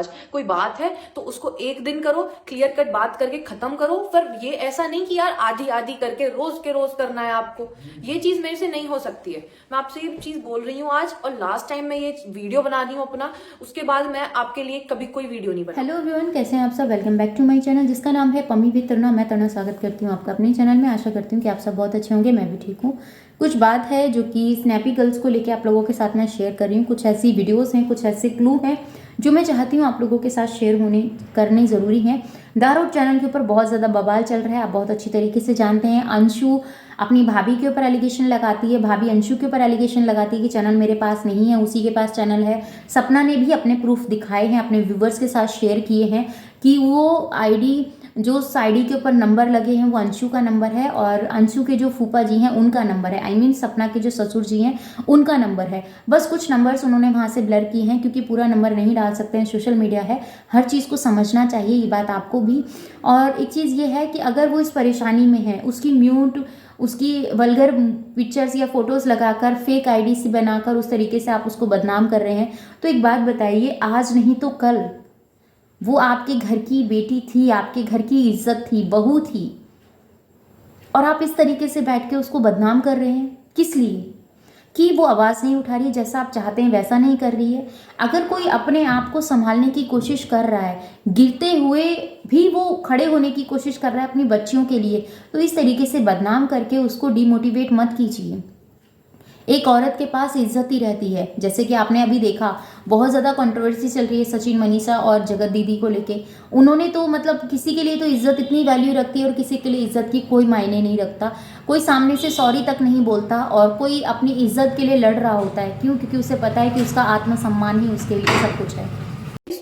आज। कोई बात है तो उसको एक दिन करो, क्लियर कट बात करके खत्म करो। पर ये ऐसा नहीं कि यार आधी आधी करके रोज के रोज करना है आपको, ये चीज मेरे से नहीं हो सकती है। मैं आपसे ये चीज बोल रही हूँ आज, और लास्ट टाइम मैं ये वीडियो बना रही हूँ अपना, उसके बाद मैं आपके लिए कभी कोई वीडियो नहीं बना। हेलो एवरीवन, कैसे हैं आप सब। Welcome back to my channel जिसका नाम है पम्मी विद तरुणा। मैं तरुणा स्वागत करती हूँ आपका अपने चैनल में। आशा करती हूँ कि आप सब बहुत अच्छे होंगे, मैं भी ठीक हूँ। कुछ बात है जो कि स्नैपी गर्ल्स को लेके आप लोगों के साथ मैं शेयर कर रही हूँ। कुछ ऐसी वीडियोस हैं, कुछ ऐसे क्लू हैं जो मैं चाहती हूँ आप लोगों के साथ शेयर करने ज़रूरी हैं। दारूद चैनल के ऊपर बहुत ज़्यादा बवाल चल रहा है, आप बहुत अच्छी तरीके से जानते हैं। अंशु अपनी भाभी के ऊपर एलिगेशन लगाती है, भाभी अंशु के ऊपर एलिगेशन लगाती है कि चैनल मेरे पास नहीं है, उसी के पास चैनल है। सपना ने भी अपने प्रूफ दिखाए हैं, अपने व्यूवर्स के साथ शेयर किए हैं कि वो आईडी, जो उस आईडी के ऊपर नंबर लगे हैं वो अंशु का नंबर है और अंशु के जो फूफा जी हैं उनका नंबर है। आई मीन सपना के जो ससुर जी हैं उनका नंबर है। बस कुछ नंबर्स उन्होंने वहाँ से ब्लर किए हैं क्योंकि पूरा नंबर नहीं डाल सकते हैं, सोशल मीडिया है, हर चीज़ को समझना चाहिए, ये बात आपको भी। और एक चीज़ ये है कि अगर वो इस परेशानी में है, उसकी म्यूट, उसकी वल्गर पिक्चर्स या फोटोज़ लगाकर फेक आईडी से बनाकर उस तरीके से आप उसको बदनाम कर रहे हैं, तो एक बात बताइए, आज नहीं तो कल वो आपके घर की बेटी थी, आपके घर की इज्जत थी, बहू थी, और आप इस तरीके से बैठ के उसको बदनाम कर रहे हैं। किस लिए? कि वो आवाज़ नहीं उठा रही है, जैसा आप चाहते हैं वैसा नहीं कर रही है। अगर कोई अपने आप को संभालने की कोशिश कर रहा है, गिरते हुए भी वो खड़े होने की कोशिश कर रहा है अपनी बच्चियों के लिए, तो इस तरीके से बदनाम करके उसको डिमोटिवेट मत कीजिए। एक औरत के पास इज्जत ही रहती है। जैसे कि आपने अभी देखा, बहुत ज़्यादा कंट्रोवर्सी चल रही है सचिन, मनीषा और जगत दीदी को लेके। उन्होंने तो मतलब किसी के लिए तो इज्जत इतनी वैल्यू रखती है और किसी के लिए इज्जत की कोई मायने नहीं रखता। कोई सामने से सॉरी तक नहीं बोलता और कोई अपनी इज्जत के लिए लड़ रहा होता है। क्यों? क्योंकि उसे पता है कि उसका आत्मसम्मान ही उसके लिए सब कुछ है।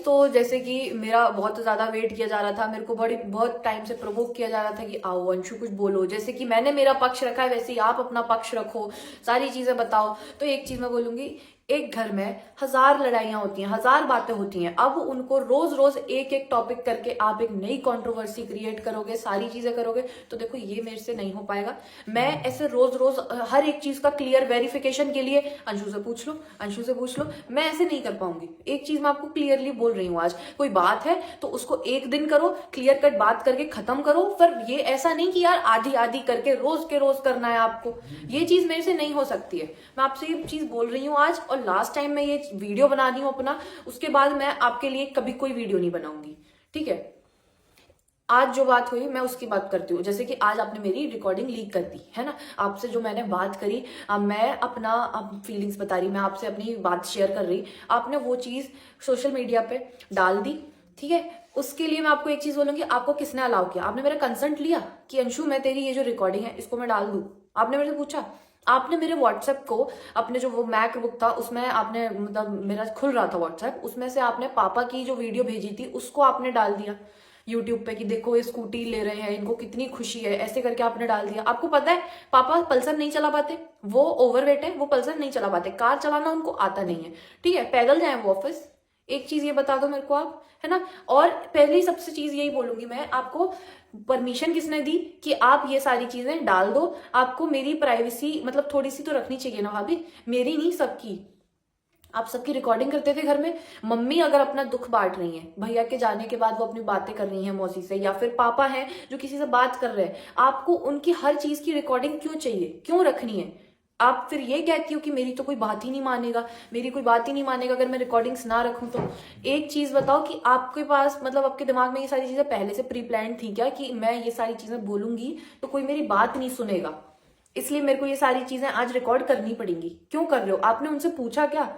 तो जैसे कि मेरा बहुत ज्यादा वेट किया जा रहा था, मेरे को बहुत टाइम से प्रवोक किया जा रहा था कि आओ अंशु कुछ बोलो। जैसे कि मैंने मेरा पक्ष रखा है, वैसे ही आप अपना पक्ष रखो, सारी चीजें बताओ। तो एक चीज मैं बोलूंगी, एक घर में हजार लड़ाइयां होती हैं, हजार बातें होती हैं। अब उनको रोज रोज एक एक टॉपिक करके आप एक नई कंट्रोवर्सी क्रिएट करोगे, सारी चीजें करोगे, तो देखो ये मेरे से नहीं हो पाएगा। मैं ऐसे रोज रोज हर एक चीज का क्लियर वेरिफिकेशन के लिए अंशु से पूछ लो, अंशु से पूछ लो, मैं ऐसे नहीं कर पाऊंगी। एक चीज मैं आपको क्लियरली बोल रही हूँ आज, कोई बात है तो उसको एक दिन करो, क्लियर कट बात करके खत्म करो। पर ये ऐसा नहीं कि यार आधी आधी करके रोज के रोज करना है आपको, ये चीज मेरे से नहीं हो सकती है। मैं आपसे ये चीज बोल रही हूँ आज, और लास्ट टाइम मैं ये वीडियो बना रही हूँ अपना, उसके बाद मैं आपके लिए कभी कोई वीडियो नहीं बनाऊंगी, ठीक है। आज जो बात हुई मैं उसकी बात करती हूँ। जैसे कि आज आपने मेरी रिकॉर्डिंग लीक कर दी है ना, आपसे जो मैंने बात करी, मैं अपना फीलिंग्स बता रही, मैं आपसे अपनी बात शेयर कर रही, आपने वो चीज सोशल मीडिया पे डाल दी, ठीक है। उसके लिए मैं आपको एक चीज बोलूंगी, आपको किसने अलाउ किया? आपने मेरा कंसेंट लिया कि अंशु मैं तेरी ये जो रिकॉर्डिंग है इसको मैं डाल दूं? आपने मेरे से पूछा? आपने मेरे व्हाट्सएप को, अपने जो वो मैकबुक था उसमें आपने, मतलब मेरा खुल रहा था व्हाट्सएप, उसमें से आपने पापा की जो वीडियो भेजी थी उसको आपने डाल दिया यूट्यूब पे कि देखो ये स्कूटी ले रहे हैं, इनको कितनी खुशी है, ऐसे करके आपने डाल दिया। आपको पता है पापा पल्सर नहीं चला पाते, वो ओवरवेट है, वो पल्सर नहीं चला पाते, कार चलाना उनको आता नहीं है, ठीक है, पैदल जाए वो ऑफिस। एक चीज ये बता दो मेरे को आप, है ना। और पहली सबसे चीज यही बोलूंगी मैं आपको, परमिशन किसने दी कि आप ये सारी चीजें डाल दो? आपको मेरी प्राइवेसी मतलब थोड़ी सी तो रखनी चाहिए ना भाभी, मेरी नहीं सबकी। आप सबकी रिकॉर्डिंग करते थे घर में। मम्मी अगर अपना दुख बांट रही हैं, भैया के जाने के बाद वो अपनी बातें कर रही हैं मौसी से, या फिर पापा हैं जो किसी से बात कर रहे हैं, आपको उनकी हर चीज की रिकॉर्डिंग क्यों चाहिए, क्यों रखनी है? आप फिर ये कहती हो कि मेरी तो कोई बात ही नहीं मानेगा, मेरी कोई बात ही नहीं मानेगा अगर मैं रिकॉर्डिंग्स ना रखूं तो। एक चीज बताओ कि आपके पास मतलब आपके दिमाग में ये सारी चीजें पहले से प्री प्लान थी क्या कि मैं ये सारी चीजें बोलूंगी तो कोई मेरी बात नहीं सुनेगा, इसलिए मेरे को ये सारी चीजें आज रिकॉर्ड करनी पड़ेंगी? क्यों कर रहे हो? आपने उनसे पूछा क्या?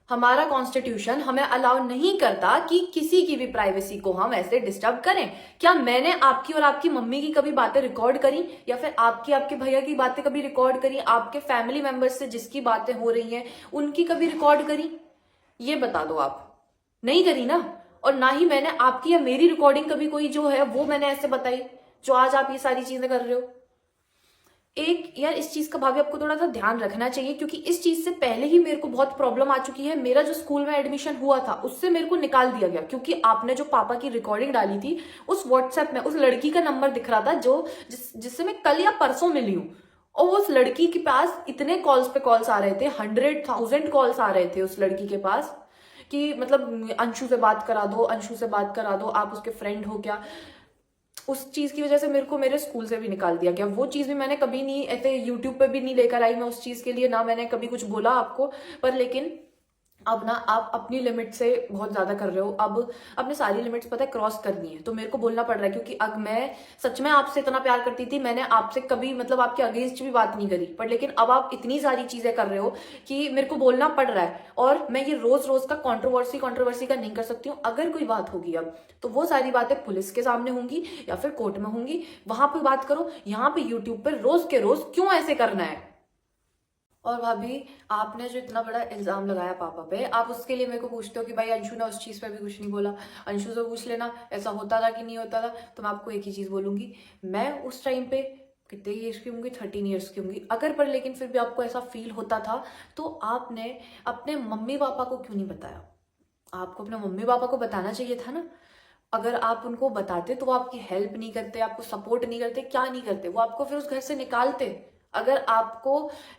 हमारा कॉन्स्टिट्यूशन हमें अलाउ नहीं करता कि किसी की भी प्राइवेसी को हम ऐसे डिस्टर्ब करें। क्या मैंने आपकी और आपकी मम्मी की कभी बातें रिकॉर्ड करी, या फिर आपकी आपके भैया की बातें कभी रिकॉर्ड करी? आपके फैमिली मेंबर्स से जिसकी बातें हो रही हैं उनकी कभी रिकॉर्ड करी? ये बता दो। आप नहीं करी ना। और ना ही मैंने आपकी या मेरी रिकॉर्डिंग कभी कोई जो है वो मैंने ऐसे बताई जो आज आप ये सारी चीजें कर रहे हो। एक यार इस चीज का भाभी आपको थोड़ा सा ध्यान रखना चाहिए, क्योंकि इस चीज से पहले ही मेरे को बहुत प्रॉब्लम आ चुकी है। मेरा जो स्कूल में एडमिशन हुआ था उससे मेरे को निकाल दिया गया, क्योंकि आपने जो पापा की रिकॉर्डिंग डाली थी उस व्हाट्सएप में उस लड़की का नंबर दिख रहा था जिससे मैं कल या परसों मिली हूँ, और उस लड़की के पास इतने कॉल्स पे कॉल्स आ रहे थे, 100,000 कॉल्स आ रहे थे उस लड़की के पास, कि मतलब अंशु से बात करा दो, अंशु से बात करा दो, आप उसके फ्रेंड हो क्या। उस चीज की वजह से मेरे को मेरे स्कूल से भी निकाल दिया गया। वो चीज भी मैंने कभी नहीं ऐसे यूट्यूब पे भी नहीं लेकर आई मैं उस चीज के लिए, ना मैंने कभी कुछ बोला आपको। पर लेकिन अब ना आप अपनी लिमिट से बहुत ज्यादा कर रहे हो। अब अपने सारी लिमिट्स पता है क्रॉस करनी है, तो मेरे को बोलना पड़ रहा है, क्योंकि अब मैं सच में आपसे इतना प्यार करती थी, मैंने आपसे कभी मतलब आपके अगेंस्ट भी बात नहीं करी, पर लेकिन अब आप इतनी सारी चीजें कर रहे हो कि मेरे को बोलना पड़ रहा है। और मैं ये रोज रोज का कंट्रोवर्सी का नहीं कर सकती हूँ। अगर कोई बात होगी अब, तो वो सारी बातें पुलिस के सामने होंगी या फिर कोर्ट में होंगी, वहां पे बात करो। यहाँ पे यूट्यूब पर रोज के रोज क्यों ऐसे करना है। और भाभी, आपने जो इतना बड़ा इल्जाम लगाया पापा पे, आप उसके लिए मेरे को पूछते हो कि भाई अंशु ने उस चीज पे भी कुछ नहीं बोला। अंशु से पूछ लेना ऐसा होता था कि नहीं होता था। तो मैं आपको एक ही चीज बोलूंगी, मैं उस टाइम पे कितने ईयर्स की होंगी, 13 ईयर्स की होंगी अगर, पर लेकिन फिर भी आपको ऐसा फील होता था तो आपने अपने मम्मी पापा को क्यों नहीं बताया। आपको अपने मम्मी पापा को बताना चाहिए था ना। अगर आप उनको बताते तो वो आपकी हेल्प नहीं करते, आपको सपोर्ट नहीं करते, क्या नहीं करते, वो आपको फिर उस घर से निकालते। अगर आपको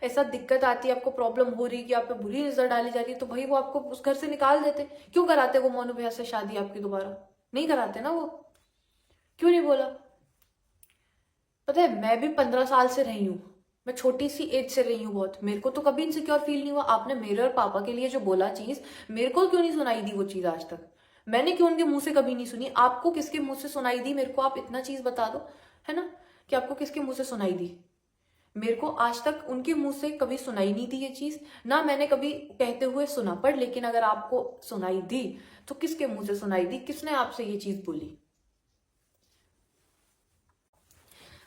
ऐसा दिक्कत आती है, आपको प्रॉब्लम हो रही है कि आप पे बुरी नजर डाली जा रही है, तो भाई वो आपको उस घर से निकाल देते। क्यों कराते वो मोनू भैया से शादी आपकी दोबारा? नहीं कराते ना वो। क्यों नहीं बोला? पता है, मैं भी 15 साल से रही हूँ, मैं छोटी सी एज से रही हूँ बहुत, मेरे को तो कभी इनसिक्योर फील नहीं हुआ। आपने मेरे और पापा के लिए जो बोला चीज, मेरे को क्यों नहीं सुनाई दी वो चीज आज तक? मैंने क्यों उनके मुंह से कभी नहीं सुनी? आपको किसके मुंह से सुनाई दी मेरे को? आप इतना चीज बता दो, है ना, कि आपको किसके मुंह से सुनाई दी। मेरे को आज तक उनके मुंह से कभी सुनाई नहीं दी ये चीज, ना मैंने कभी कहते हुए सुना। पर लेकिन अगर आपको सुनाई दी तो किसके मुंह से सुनाई दी? किसने आपसे ये चीज बोली?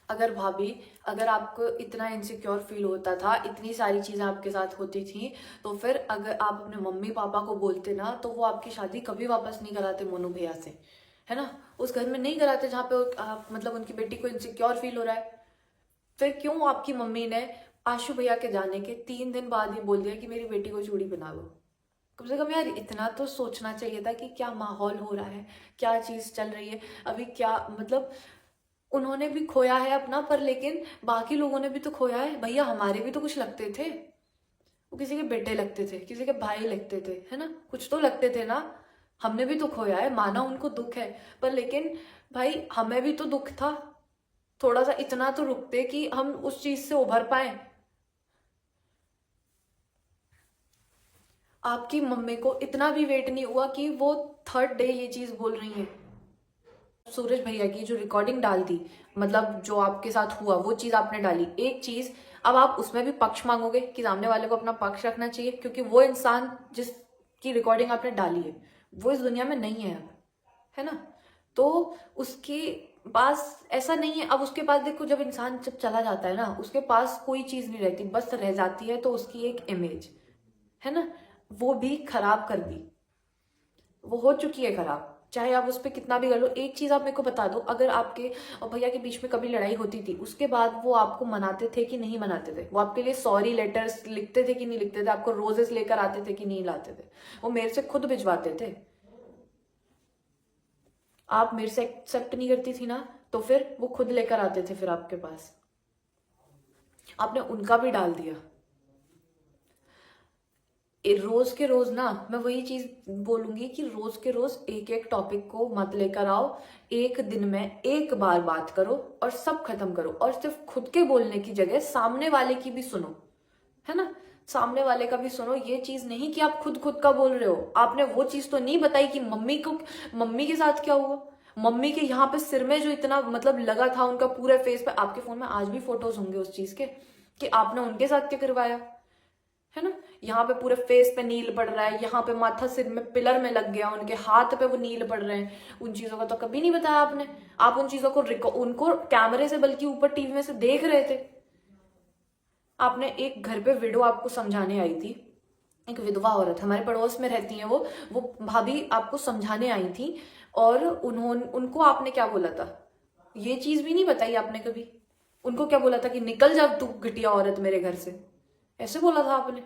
अगर भाभी, अगर आपको इतना इनसिक्योर फील होता था, इतनी सारी चीजें आपके साथ होती थी, तो फिर अगर आप अपने मम्मी पापा को बोलते ना, तो वो आपकी शादी कभी वापस नहीं कराते मोनू भैया से, है ना। उस घर में नहीं कराते जहाँ पे मतलब उनकी बेटी को इनसिक्योर फील हो रहा है। फिर क्यों आपकी मम्मी ने आशु भैया के जाने के 3 दिन बाद ही बोल दिया कि मेरी बेटी को चूड़ी पहना दो? कम से कम यार इतना तो सोचना चाहिए था कि क्या माहौल हो रहा है, क्या चीज चल रही है अभी, क्या मतलब। उन्होंने भी खोया है अपना, पर लेकिन बाकी लोगों ने भी तो खोया है भैया। हमारे भी तो कुछ लगते थे, वो किसी के बेटे लगते थे, किसी के भाई लगते थे, है ना, कुछ तो लगते थे ना। हमने भी तो खोया है, माना उनको दुख है, पर लेकिन भाई हमें भी तो दुख था। थोड़ा सा इतना तो रुकते कि हम उस चीज से उभर पाए। आपकी मम्मी को इतना भी वेट नहीं हुआ कि वो 3rd डे ये चीज बोल रही है। सूरज भैया की जो रिकॉर्डिंग डाल दी, मतलब जो आपके साथ हुआ वो चीज आपने डाली, एक चीज, अब आप उसमें भी पक्ष मांगोगे कि सामने वाले को अपना पक्ष रखना चाहिए, क्योंकि वो इंसान जिसकी रिकॉर्डिंग आपने डाली है वो इस दुनिया में नहीं है अब, है ना। तो उसके पास ऐसा नहीं है अब, उसके पास देखो, जब इंसान जब चला जाता है ना, उसके पास कोई चीज नहीं रहती, बस रह जाती है तो उसकी एक इमेज, है ना, वो भी खराब कर दी, वो हो चुकी है खराब। चाहे आप उस पर कितना भी कर लो। एक चीज आप मेरे को बता दो, अगर आपके और भैया के बीच में कभी लड़ाई होती थी, उसके बाद वो आपको मनाते थे कि नहीं मनाते थे? वो आपके लिए सॉरी लेटर्स लिखते थे कि नहीं लिखते थे? आपको रोजेस लेकर आते थे कि नहीं लाते थे? वो मेरे से खुद भिजवाते थे। आप मेरे से एक्सेप्ट नहीं करती थी ना, तो फिर वो खुद लेकर आते थे फिर आपके पास। आपने उनका भी डाल दिया। रोज के रोज ना, मैं वही चीज बोलूंगी कि रोज के रोज एक एक टॉपिक को मत लेकर आओ। एक दिन में एक बार बात करो और सब खत्म करो, और सिर्फ खुद के बोलने की जगह सामने वाले की भी सुनो, है ना। सामने वाले का भी सुनो। ये चीज नहीं कि आप खुद खुद का बोल रहे हो। आपने वो चीज तो नहीं बताई कि मम्मी के साथ क्या हुआ। मम्मी के यहाँ पे सिर में जो इतना मतलब लगा था उनका पूरे फेस पे, आपके फोन में आज भी फोटोज होंगे उस चीज के, कि आपने उनके साथ क्या करवाया, है ना। यहाँ पे पूरे फेस पे नील पड़ रहा है, यहाँ पे माथा सिर में पिलर में लग गया, उनके हाथ पे वो नील पड़ रहे हैं। उन चीजों का तो कभी नहीं बताया आपने। आप उन चीजों को उनको कैमरे से बल्कि ऊपर टीवी में से देख रहे थे। आपने एक घर पे विडो आपको समझाने आई थी, एक विधवा औरत हमारे पड़ोस में रहती है, वो भाभी आपको समझाने आई थी, और उनको आपने क्या बोला था? ये चीज भी नहीं बताई आपने कभी। उनको क्या बोला था कि निकल जा तू घटिया औरत मेरे घर से, ऐसे बोला था आपने।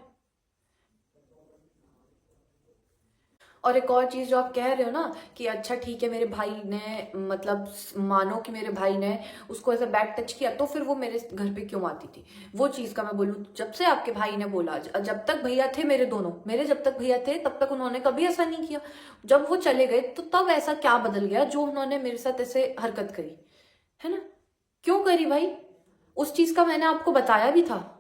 और एक और चीज जो आप कह रहे हो ना कि अच्छा ठीक है मेरे भाई ने, मतलब मानो कि मेरे भाई ने उसको ऐसे बैड टच किया, तो फिर वो मेरे घर पे क्यों आती थी? वो चीज का मैं बोलूं, जब से आपके भाई ने बोला, जब तक भैया थे मेरे दोनों, मेरे जब तक भैया थे तब तक उन्होंने कभी ऐसा नहीं किया। जब वो चले गए तो तब ऐसा क्या बदल गया जो उन्होंने मेरे साथ ऐसे हरकत करी, है ना? क्यों करी भाई? उस चीज का मैंने आपको बताया भी था।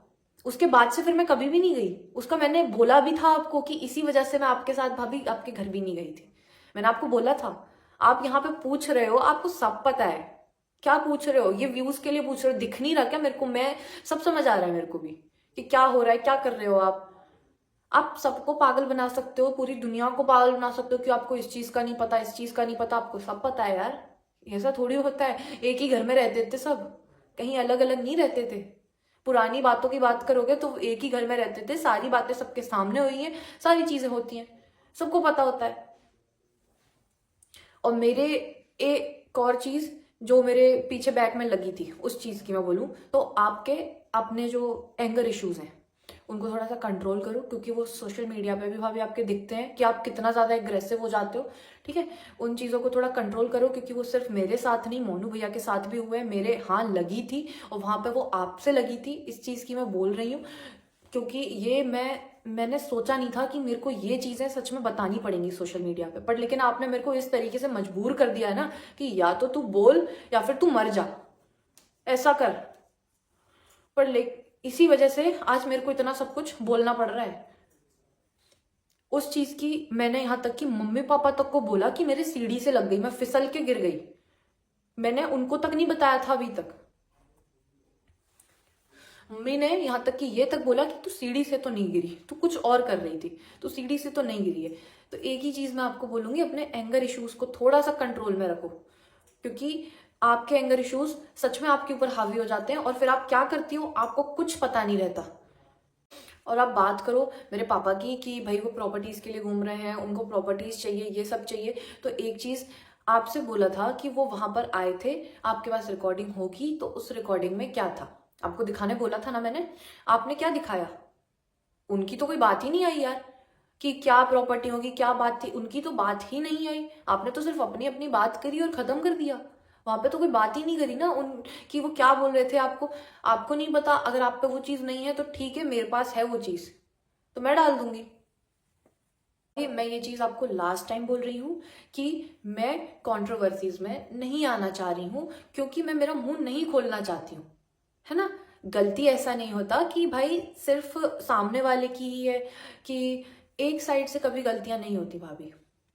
उसके बाद से फिर मैं कभी भी नहीं गई। उसका मैंने बोला भी था आपको कि इसी वजह से मैं आपके साथ भाभी आपके घर भी नहीं गई थी। मैंने आपको बोला था। आप यहाँ पे पूछ रहे हो, आपको सब पता है। क्या पूछ रहे हो? ये व्यूज के लिए पूछ रहे हो? दिख नहीं रहा क्या मेरे को? मैं सब समझ आ रहा है मेरे को भी कि क्या हो रहा है, क्या कर रहे हो आप। आप सबको पागल बना सकते हो, पूरी दुनिया को पागल बना सकते हो कि आपको इस चीज का नहीं पता, इस चीज का नहीं पता। आपको सब पता है यार, ऐसा थोड़ी होता है। एक ही घर में रहते थे सब, कहीं अलग अलग नहीं रहते थे। पुरानी बातों की बात करोगे तो एक ही घर में रहते थे, सारी बातें सबके सामने हुई हैं, सारी चीजें होती हैं, सबको पता होता है। और मेरे एक और चीज जो मेरे पीछे बैक में लगी थी, उस चीज की मैं बोलूं तो आपके अपने जो एंगर इश्यूज हैं उनको थोड़ा सा कंट्रोल करो, क्योंकि वो सोशल मीडिया पे भी भाभी आपके दिखते हैं कि आप कितना ज्यादा एग्रेसिव हो जाते हो। ठीक है, उन चीजों को थोड़ा कंट्रोल करो, क्योंकि वो सिर्फ मेरे साथ नहीं, मोनू भैया के साथ भी हुए। मेरे हाँ लगी थी, और वहां पे वो आपसे लगी थी, इस चीज की मैं बोल रही हूँ। क्योंकि ये मैंने सोचा नहीं था कि मेरे को ये चीजें सच में बतानी पड़ेंगी सोशल मीडिया पे, पर लेकिन आपने मेरे को इस तरीके से मजबूर कर दिया है ना कि या तो तू बोल या फिर तू मर जा, ऐसा कर। पर इसी वजह से आज मेरे को इतना सब कुछ बोलना पड़ रहा है। उस चीज की मैंने यहां तक कि मम्मी पापा तक को बोला कि मेरे सीढ़ी से लग गई, मैं फिसल के गिर गई। मैंने उनको तक नहीं बताया था अभी तक। मम्मी ने यहां तक कि ये तक बोला कि तू सीढ़ी से तो नहीं गिरी, तू कुछ और कर रही थी, तू सीढ़ी से तो नहीं गिरी है। तो एक ही चीज मैं आपको बोलूंगी, अपने एंगर इश्यूज को थोड़ा सा कंट्रोल में रखो, क्योंकि आपके एंगर इश्यूज सच में आपके ऊपर हावी हो जाते हैं, और फिर आप क्या करती हो आपको कुछ पता नहीं रहता। और आप बात करो मेरे पापा की कि भाई वो प्रॉपर्टीज के लिए घूम रहे हैं, उनको प्रॉपर्टीज चाहिए, ये सब चाहिए। तो एक चीज आपसे बोला था कि वो वहां पर आए थे, आपके पास रिकॉर्डिंग होगी, तो उस रिकॉर्डिंग में क्या था आपको दिखाने बोला था ना मैंने। आपने क्या दिखाया? उनकी तो कोई बात ही नहीं आई यार, कि क्या प्रॉपर्टी होगी, क्या बात थी, उनकी तो बात ही नहीं आई। आपने तो सिर्फ अपनी अपनी बात करी और खत्म कर दिया। वहां पे तो कोई बात ही नहीं करी ना उन कि वो क्या बोल रहे थे आपको। आपको नहीं पता, अगर आप पे वो चीज नहीं है तो ठीक है, मेरे पास है वो चीज तो मैं डाल दूंगी। मैं ये चीज आपको लास्ट टाइम बोल रही हूँ कि मैं कंट्रोवर्सीज में नहीं आना चाह रही हूँ, क्योंकि मैं मेरा मुंह नहीं खोलना चाहती हूँ, है ना। गलती ऐसा नहीं होता कि भाई सिर्फ सामने वाले की ही है, कि एक साइड से कभी गलतियां नहीं होती भाभी,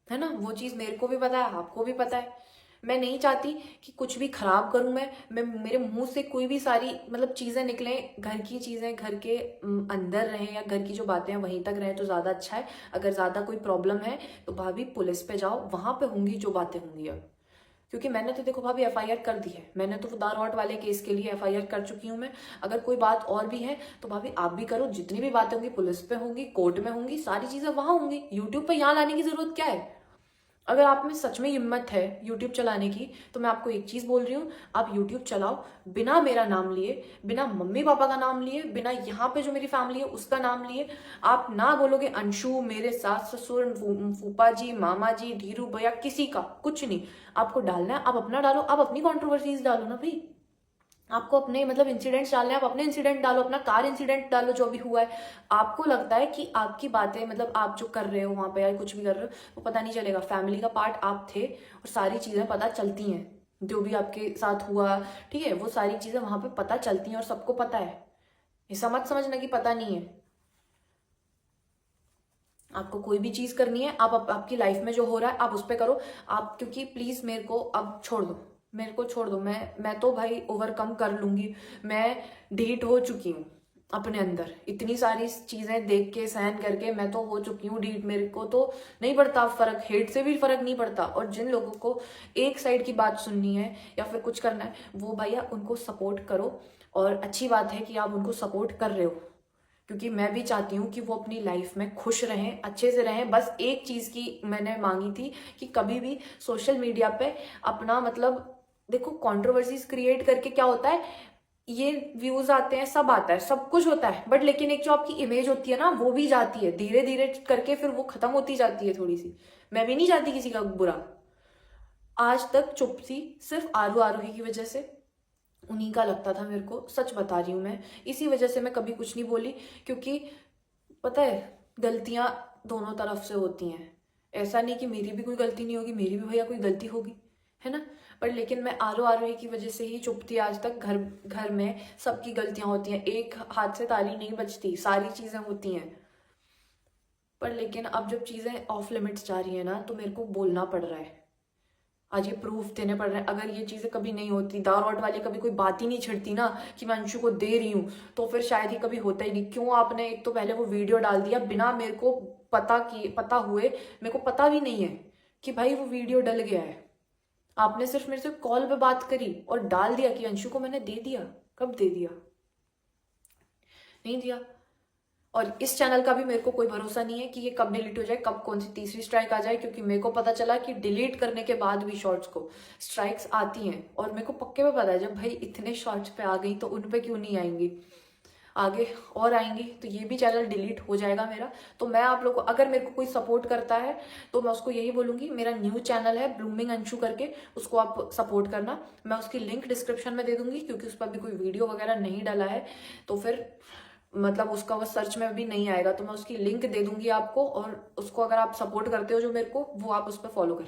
है ना। वो चीज मेरे को भी पता है, आपको भी पता है। मैं नहीं चाहती कि कुछ भी खराब करूं मैं मेरे मुंह से कोई भी सारी मतलब चीजें निकले, घर की चीजें घर के अंदर रहें, या घर की जो बातें हैं वहीं तक रहें तो ज्यादा अच्छा है। अगर ज्यादा कोई प्रॉब्लम है तो भाभी पुलिस पे जाओ, वहां पे होंगी जो बातें होंगी। अब क्योंकि मैंने तो देखो भाभी एफआईआर कर दी है, मैंने तो दारौट वाले केस के लिए एफआईआर कर चुकी हूँ मैं। अगर कोई बात और भी है तो भाभी आप भी करो, जितनी भी बातें होंगी पुलिस पे होंगी, कोर्ट में होंगी, सारी चीजें वहां होंगी। यूट्यूब पे यहाँ लाने की जरूरत क्या है? अगर आप में सच में हिम्मत है यूट्यूब चलाने की, तो मैं आपको एक चीज बोल रही हूँ, आप यूट्यूब चलाओ बिना मेरा नाम लिए, बिना मम्मी पापा का नाम लिए, बिना यहाँ पे जो मेरी फैमिली है उसका नाम लिए। आप ना बोलोगे अंशु, मेरे सास ससुर, फूफा जी, मामा जी, धीरू भैया, किसी का कुछ नहीं। आपको डालना है आप अपना डालो, आप अपनी कॉन्ट्रोवर्सीज डालो ना भाई। आपको अपने मतलब इंसिडेंट्स डालने हैं, आप अपने इंसिडेंट डालो, अपना कार इंसिडेंट डालो जो भी हुआ है। आपको लगता है कि आपकी बातें मतलब आप जो कर रहे हो वहां पे या कुछ भी कर रहे हो वो पता नहीं चलेगा, फैमिली का पार्ट आप थे और सारी चीजें पता चलती हैं जो भी आपके साथ हुआ। ठीक है, वो सारी चीजें वहां पे पता चलती हैं और सबको पता है। ऐसा मत समझना कि पता नहीं है। आपको कोई भी चीज करनी है आप आपकी लाइफ में जो हो रहा है आप उस पर करो आप, क्योंकि प्लीज मेरे को अब छोड़ दो, मेरे को छोड़ दो। मैं तो भाई ओवरकम कर लूंगी। मैं ढीठ हो चुकी हूँ अपने अंदर, इतनी सारी चीजें देख के सहन करके मैं तो हो चुकी हूँ ढीठ। मेरे को तो नहीं पड़ता फर्क, हेट से भी फर्क नहीं पड़ता। और जिन लोगों को एक साइड की बात सुननी है या फिर कुछ करना है वो भैया उनको सपोर्ट करो। और अच्छी बात है कि आप उनको सपोर्ट कर रहे हो, क्योंकि मैं भी चाहती हूँ कि वो अपनी लाइफ में खुश रहें, अच्छे से रहें। बस एक चीज की मैंने मांगी थी कि कभी भी सोशल मीडिया पे अपना मतलब देखो कंट्रोवर्सीज क्रिएट करके क्या होता है, ये व्यूज आते हैं, सब आता है, सब कुछ होता है, बट लेकिन एक जो आपकी इमेज होती है ना वो भी जाती है धीरे धीरे करके, फिर वो खत्म होती जाती है थोड़ी सी। मैं भी नहीं चाहती किसी का बुरा। आज तक चुप थी सिर्फ आरू आरोही की वजह से, उन्हीं का लगता था मेरे को, सच बता रही हूँ मैं, इसी वजह से मैं कभी कुछ नहीं बोली। क्योंकि पता है गलतियां दोनों तरफ से होती हैं, ऐसा नहीं कि मेरी भी कोई गलती नहीं होगी, मेरी भी भैया कोई गलती होगी, है ना। पर लेकिन मैं आरो आरोही की वजह से ही चुप थी आज तक। घर घर में सबकी गलतियां होती हैं, एक हाथ से ताली नहीं बजती, सारी चीजें होती हैं। पर लेकिन अब जब चीजें ऑफ लिमिट्स जा रही है ना तो मेरे को बोलना पड़ रहा है, आज ये प्रूफ देने पड़ रहे हैं। अगर ये चीजें कभी नहीं होती, दारौट वाले कभी कोई बात ही नहीं छिड़ती ना कि मैं अंशु को दे रही हूँ, तो फिर शायद ये कभी होता ही नहीं। क्यों आपने एक तो पहले वो वीडियो डाल दिया बिना मेरे को पता हुए, मेरे को पता भी नहीं है कि भाई वो वीडियो डल गया है। आपने सिर्फ मेरे से कॉल पे बात करी और डाल दिया कि अंशु को मैंने दे दिया। कब दे दिया? नहीं दिया। और इस चैनल का भी मेरे को कोई भरोसा नहीं है कि ये कब डिलीट हो जाए, कब कौन सी तीसरी स्ट्राइक आ जाए। क्योंकि मेरे को पता चला कि डिलीट करने के बाद भी शॉर्ट्स को स्ट्राइक्स आती हैं, और मेरे को पक्के में पता है जब भाई इतने शॉर्ट्स पे आ गई तो उन पे क्यों नहीं आएंगी, आगे और आएंगी। तो ये भी चैनल डिलीट हो जाएगा मेरा। तो मैं आप लोगों को, अगर मेरे को कोई सपोर्ट करता है तो मैं उसको यही बोलूंगी, मेरा न्यू चैनल है ब्लूमिंग अंशु करके, उसको आप सपोर्ट करना। मैं उसकी लिंक डिस्क्रिप्शन में दे दूंगी, क्योंकि उस पर भी कोई वीडियो वगैरह नहीं डाला है, तो फिर मतलब उसका वो सर्च में भी नहीं आएगा। तो मैं उसकी लिंक दे दूंगी आपको, और उसको अगर आप सपोर्ट करते हो जो मेरे को, वो आप उस पर फॉलो करें।